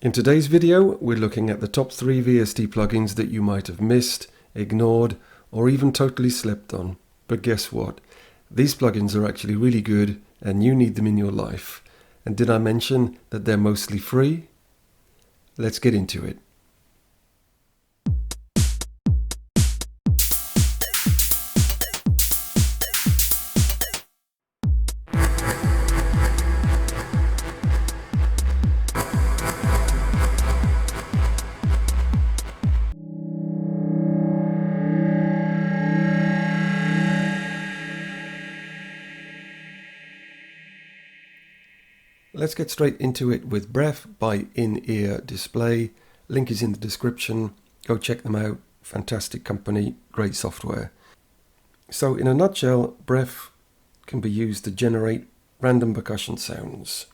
In today's video, we're looking at the top 3 VST plugins that you might have missed, ignored, or even totally slept on. But guess what? These plugins are actually really good and you need them in your life. And did I mention that they're mostly free? Let's get into it. Let's get straight into it with BREF by Inear Display. Link is in the description. Go check them out. Fantastic company, great software. So in a nutshell, BREF can be used to generate random percussion sounds.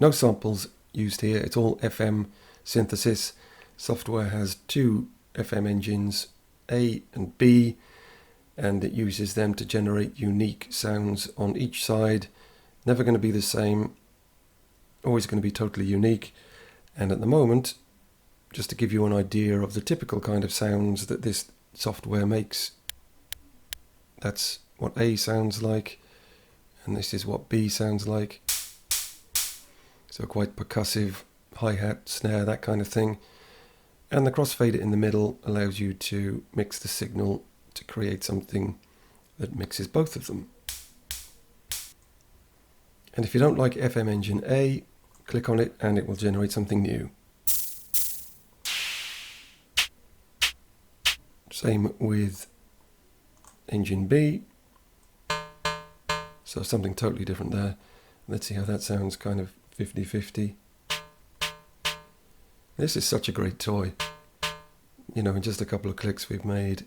No samples used here, it's all FM synthesis. Software has 2 FM engines, A and B, and it uses them to generate unique sounds on each side. Never going to be the same. Always going to be totally unique. And at the moment, just to give you an idea of the typical kind of sounds that this software makes, that's what A sounds like, and this is what B sounds like. So quite percussive, hi-hat, snare, that kind of thing. And the crossfader in the middle allows you to mix the signal to create something that mixes both of them. And if you don't like FM engine A, click on it and it will generate something new. Same with engine B. So something totally different there. Let's see how that sounds, kind of 50-50. This is such a great toy. You know, in just a couple of clicks we've made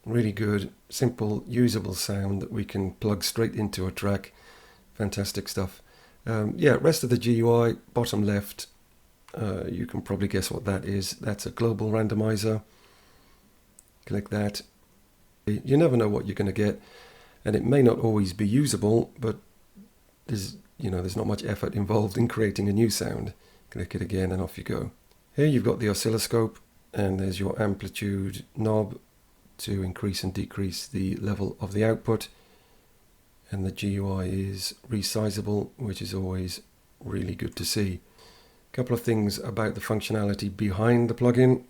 really good, simple, usable sound that we can plug straight into a track. Fantastic stuff. Rest of the GUI, bottom left, you can probably guess what that is. That's a global randomizer. Click that. You never know what you're going to get, and it may not always be usable, but there's not much effort involved in creating a new sound. Click it again and off you go. Here you've got the oscilloscope, and there's your amplitude knob to increase and decrease the level of the output. And the GUI is resizable, which is always really good to see. A couple of things about the functionality behind the plugin.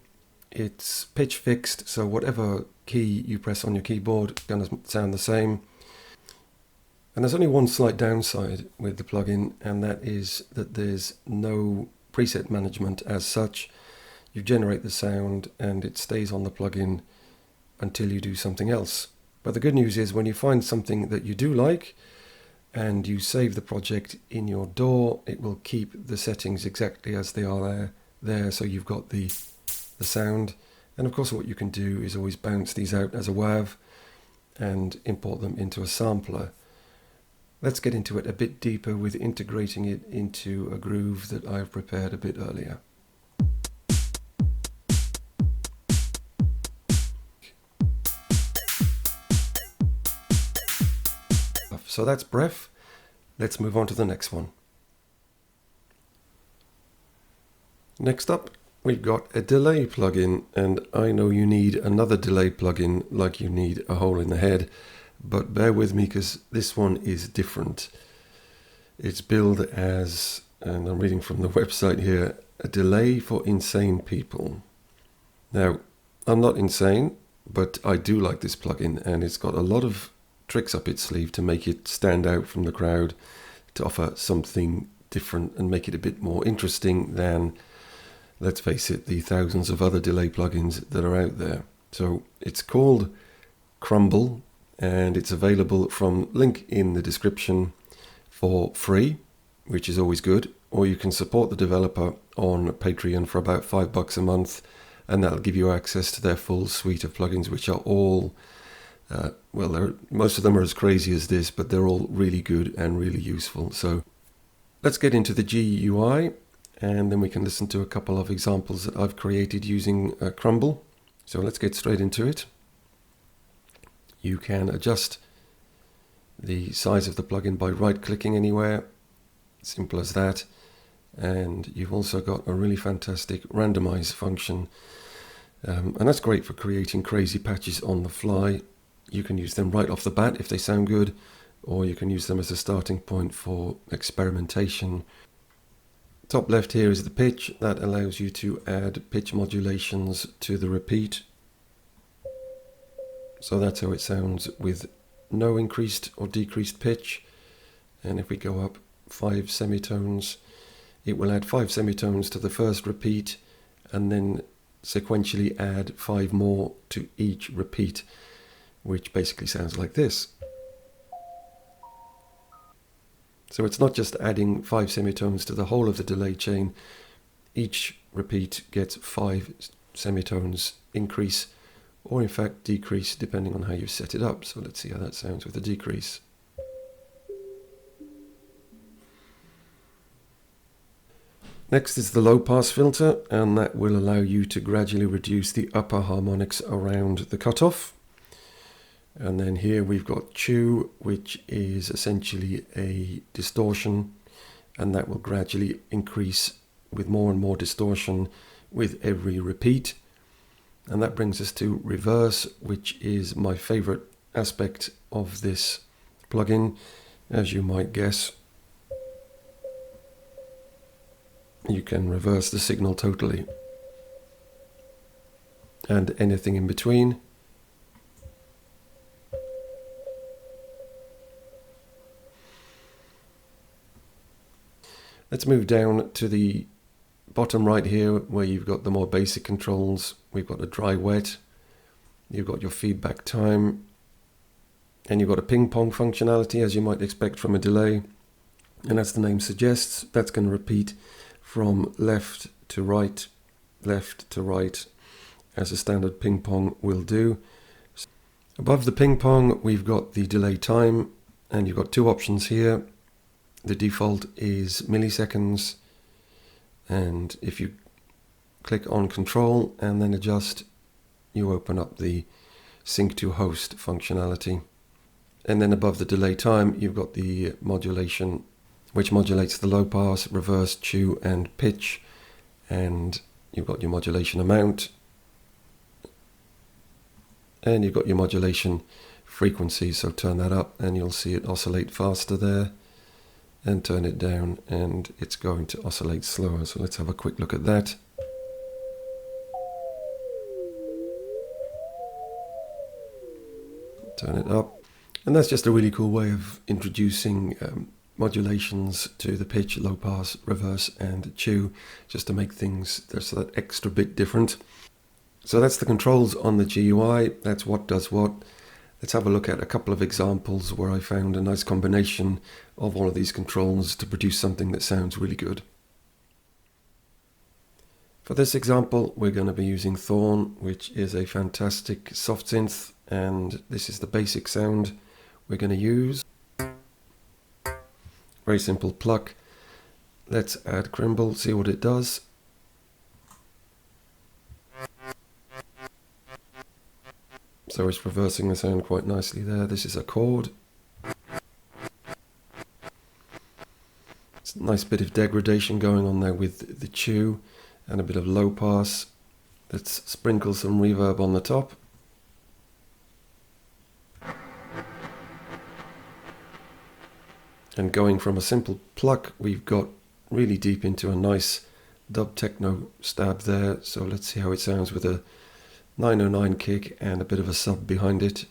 It's pitch fixed, so whatever key you press on your keyboard is going to sound the same. And there's only one slight downside with the plugin, and that is that there's no preset management as such. You generate the sound and it stays on the plugin until you do something else. But the good news is when you find something that you do like and you save the project in your DAW, it will keep the settings exactly as they are there. So you've got the sound. And of course what you can do is always bounce these out as a WAV and import them into a sampler. Let's get into it a bit deeper with integrating it into a groove that I've prepared a bit earlier. So that's BREF. Let's move on to the next one. Next up, we've got a delay plugin, and I know you need another delay plugin like you need a hole in the head, but bear with me because this one is different. It's billed as, and I'm reading from the website here, a delay for insane people. Now, I'm not insane, but I do like this plugin, and it's got a lot of tricks up its sleeve to make it stand out from the crowd, to offer something different and make it a bit more interesting than, let's face it, the thousands of other delay plugins that are out there. So it's called Crumble, and it's available from link in the description for free, which is always good, or you can support the developer on Patreon for about $5 a month, and that'll give you access to their full suite of plugins, which are all most of them are as crazy as this, but they're all really good and really useful. So let's get into the GUI, and then we can listen to a couple of examples that I've created using Crumble. So let's get straight into it. You can adjust the size of the plugin by right-clicking anywhere. Simple as that. and you've also got a really fantastic randomize function, and that's great for creating crazy patches on the fly. You can use them right off the bat if they sound good, or you can use them as a starting point for experimentation. Top left here is the pitch. That allows you to add pitch modulations to the repeat. So that's how it sounds with no increased or decreased pitch. And if we go up 5 semitones, it will add 5 semitones to the first repeat and then sequentially add 5 more to each repeat, which basically sounds like this. So it's not just adding 5 semitones to the whole of the delay chain. Each repeat gets 5 semitones increase, or in fact decrease, depending on how you set it up. So let's see how that sounds with a decrease. Next is the low pass filter, and that will allow you to gradually reduce the upper harmonics around the cutoff. And then here we've got chew, which is essentially a distortion, and that will gradually increase with more and more distortion with every repeat. And that brings us to reverse, which is my favorite aspect of this plugin, as you might guess. You can reverse the signal totally and anything in between. Let's move down to the bottom right here, where you've got the more basic controls. We've got a dry wet, you've got your feedback time, and you've got a ping pong functionality, as you might expect from a delay. And as the name suggests, that's going to repeat from left to right, as a standard ping pong will do. Above the ping pong, we've got the delay time, and you've got 2 options here. The default is milliseconds, and if you click on control and then adjust, you open up the sync to host functionality. And then above the delay time, you've got the modulation, which modulates the low pass, reverse, chew and pitch, and you've got your modulation amount, and you've got your modulation frequency. So turn that up and you'll see it oscillate faster there, and turn it down and it's going to oscillate slower. So let's have a quick look at that. Turn it up, and that's just a really cool way of introducing modulations to the pitch, low pass, reverse and chew, just to make things just that extra bit different. So that's the controls on the GUI. That's what does what. Let's have a look at a couple of examples where I found a nice combination of all of these controls to produce something that sounds really good. For this example, we're going to be using Thorn, which is a fantastic soft synth, and this is the basic sound we're going to use. Very simple pluck. Let's add CRMBL, see what it does. So it's reversing the sound quite nicely there. This is a chord. It's a nice bit of degradation going on there with the chew and a bit of low pass. Let's sprinkle some reverb on the top. And going from a simple pluck, we've got really deep into a nice dub techno stab there. So let's see how it sounds with a 909 kick and a bit of a sub behind it.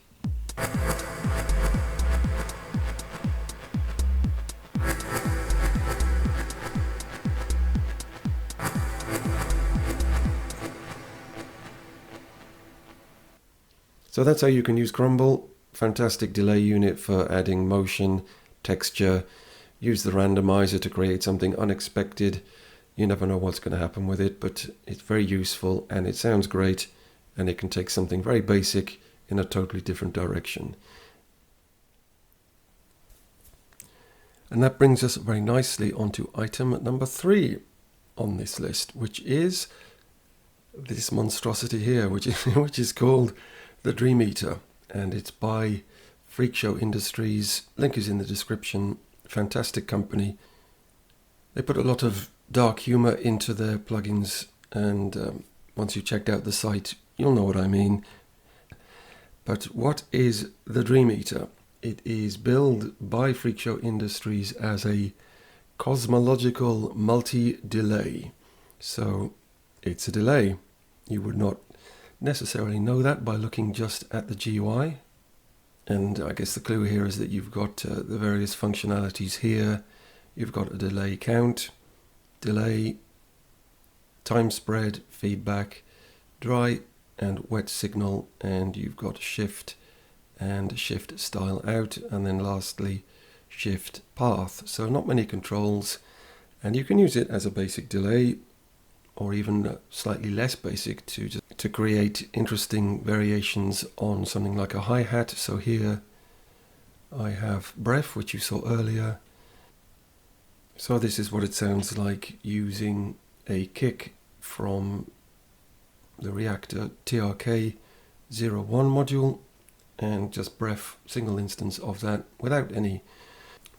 So that's how you can use CRMBL. Fantastic delay unit for adding motion, texture. Use the randomizer to create something unexpected. You never know what's going to happen with it, but it's very useful and it sounds great. And it can take something very basic in a totally different direction. And that brings us very nicely onto item number 3 on this list, which is this monstrosity here, which is called the Dream Eater, and it's by Freakshow Industries. Link is in the description. Fantastic company. They put a lot of dark humor into their plugins, and once you've checked out the site, you'll know what I mean. But what is the Dream Eater? It is billed by Freakshow Industries as a cosmological multi-delay. So it's a delay. You would not necessarily know that by looking just at the GUI. And I guess the clue here is that you've got the various functionalities here. You've got a delay count, delay, time spread, feedback, dry and wet signal, and you've got shift and shift style out, and then lastly shift path. So not many controls, and you can use it as a basic delay or even slightly less basic to create interesting variations on something like a hi-hat. So here I have BREF, which you saw earlier. So this is what it sounds like using a kick from the Reactor TRK01 module, and just BREF, single instance of that without any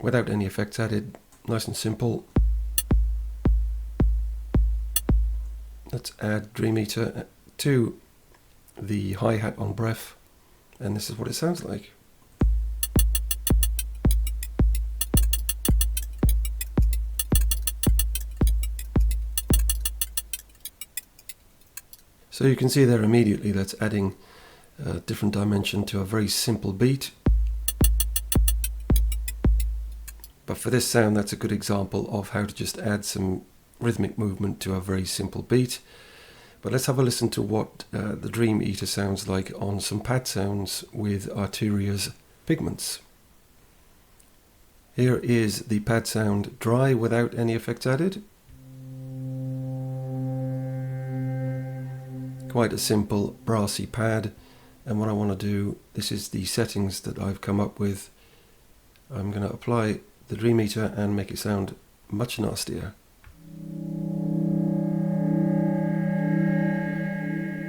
effects added. Nice and simple. Let's add Dream Eater to the hi-hat on BREF, and this is what it sounds like. So you can see there immediately that's adding a different dimension to a very simple beat. But for this sound, that's a good example of how to just add some rhythmic movement to a very simple beat. But let's have a listen to what the Dream Eater sounds like on some pad sounds with Arturia's pigments. Here is the pad sound dry without any effects added. Quite a simple brassy pad, and what I want to do, this is the settings that I've come up with. I'm going to apply the Dream Eater and make it sound much nastier.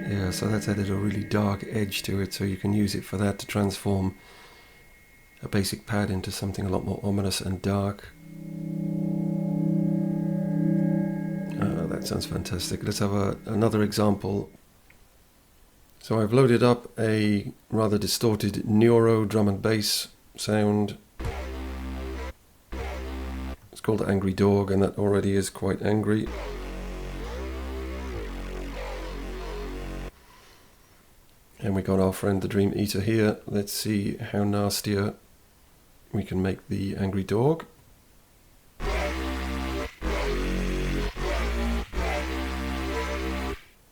Yeah, so that's added a really dark edge to it, so you can use it for that to transform a basic pad into something a lot more ominous and dark. That sounds fantastic. Let's have another example. So I've loaded up a rather distorted neuro drum and bass sound. It's called Angry Dog, and that already is quite angry. And we got our friend the Dream Eater here. Let's see how nastier we can make the Angry Dog.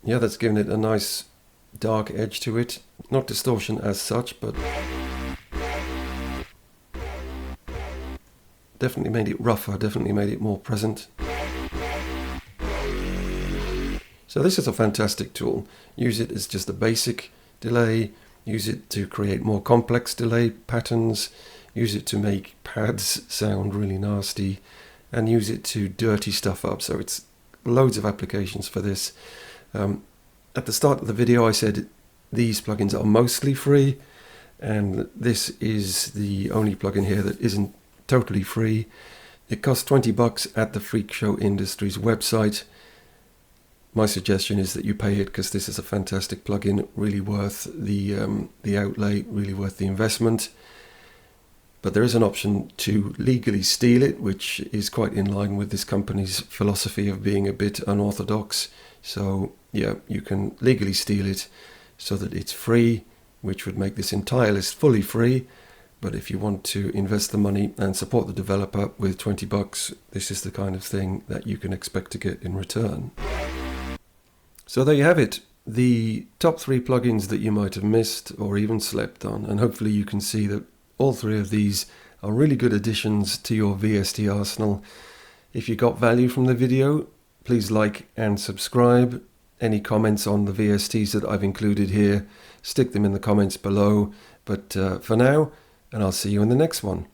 Yeah, that's given it a nice dark edge to it. Not distortion as such, but definitely made it rougher, definitely made it more present. So this is a fantastic tool. Use it as just a basic delay, use it to create more complex delay patterns, use it to make pads sound really nasty, and use it to dirty stuff up. So it's loads of applications for this. At the start of the video I said these plugins are mostly free, and this is the only plugin here that isn't totally free. It costs $20 at the Freakshow Industries website. My suggestion is that you pay it, because this is a fantastic plugin, really worth the outlay, really worth the investment. But there is an option to legally steal it, which is quite in line with this company's philosophy of being a bit unorthodox. So yeah, you can legally steal it so that it's free, which would make this entire list fully free. But if you want to invest the money and support the developer with $20, this is the kind of thing that you can expect to get in return. So there you have it, the top 3 plugins that you might have missed or even slept on, and hopefully you can see that all 3 of these are really good additions to your VST arsenal. If you got value from the video, please like and subscribe. Any comments on the VSTs that I've included here, stick them in the comments below. But for now, and I'll see you in the next one.